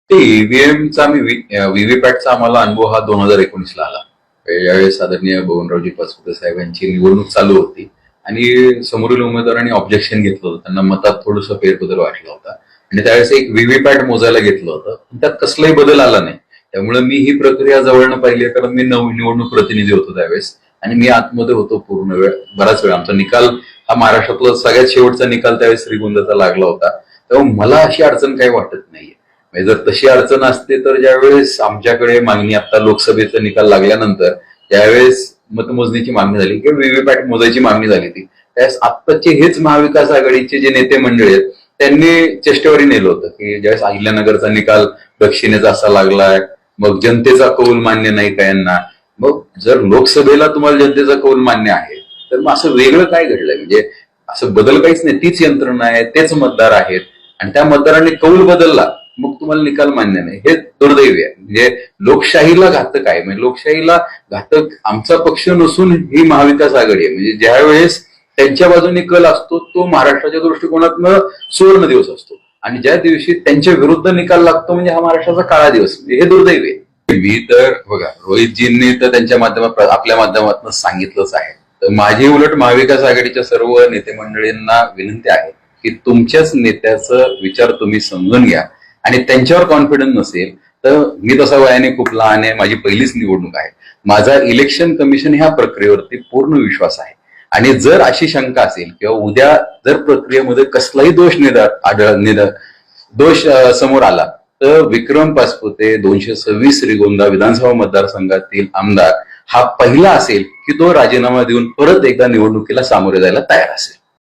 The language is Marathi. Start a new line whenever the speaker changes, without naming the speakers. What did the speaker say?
ते ईव्हीएमचा व्हीव्हीपॅटचा आम्हाला अनुभव हा 2019 आला. यावेळेस आदरणीय बबनरावजी पाचपुते साहेबांची निवडणूक चालू होती आणि समोरील उमेदवारांनी ऑब्जेक्शन घेतलं होतं. त्यांना मतात थोडंसं फेरबदल वाटला होता आणि त्यावेळेस एक व्हीव्हीपॅट मोजायला घेतलं होतं. त्यात कसलाही बदल आला नाही. त्यामुळे मी ही प्रक्रिया जवळनं पाहिली, कारण मी निवडणूक प्रतिनिधी होतो त्यावेळेस आणि मी आतमध्ये होतो पूर्ण वेळ, बराच वेळ. आमचा निकाल हा महाराष्ट्रातला सगळ्यात शेवटचा निकाल त्यावेळेस श्रीगोंद्याचा लागला होता. तेव्हा मला अशी अडचण काही वाटत नाहीये. म्हणजे जर तशी अडचण असते तर ज्यावेळेस आमच्याकडे मागणी, आता लोकसभेचा निकाल लागल्यानंतर ज्यावेळेस मतमोजणीची मागणी झाली किंवा व्हीव्हीपॅट मोजायची मागणी झाली ती, त्यावेळेस आत्ताचे हेच महाविकास आघाडीचे जे नेते मंडळी आहेत त्यांनी चेष्टेवारी नेलं होतं की ज्यावेळेस अहिल्यानगरचा निकाल दक्षिणेचा असा लागलाय, मग जनतेचा कौल मान्य नाही का यांना. मग जर लोकसभेला तुम्हाला जनतेचा कौल मान्य आहे तर मग असं वेगळं काय घडलंय? म्हणजे असं बदल काहीच नाही, तीच यंत्रणा आहे, तेच मतदार आहेत आणि त्या मतदारांनी कौल बदलला मग तुम्हाला निकाल मान्य नाही. हे दुर्दैवी आहे. म्हणजे लोकशाहीला घातक आहे. म्हणजे लोकशाहीला घातक आमचा पक्ष नसून ही महाविकास आघाडी आहे. म्हणजे ज्या वेळेस त्यांच्या बाजूने कल असतो तो महाराष्ट्राच्या दृष्टिकोनातनं सुवर्ण दिवस असतो आणि ज्या दिवशी त्यांच्या विरुद्ध निकाल लागतो म्हणजे हा महाराष्ट्राचा काळा दिवस. हे दुर्दैवी आहे. मी तर बघा, रोहितजींनी तर त्यांच्या माध्यमात आपल्या माध्यमातून सांगितलंच आहे. तर माझी उलट महाविकास आघाडीच्या सर्व नेते मंडळींना विनंती आहे की तुमच्याच नेत्याचा विचार तुम्ही समजून घ्या आणि त्यांच्यावर कॉन्फिडन्स नसेल तर मी तसा वयाने खूप लहान आहे, माझी पहिलीच निवडणूक आहे. माझा इलेक्शन कमिशन ह्या प्रक्रियेवरती पूर्ण विश्वास आहे आणि जर अशी शंका असेल किंवा उद्या जर प्रक्रियेमध्ये कसलाही दोष समोर आला तर विक्रम पाचपुते 226 श्रीगोंदा विधानसभा मतदारसंघातील आमदार हा पहिला असेल की तो राजीनामा देऊन परत एकदा निवडणुकीला सामोरे जायला तयार असेल.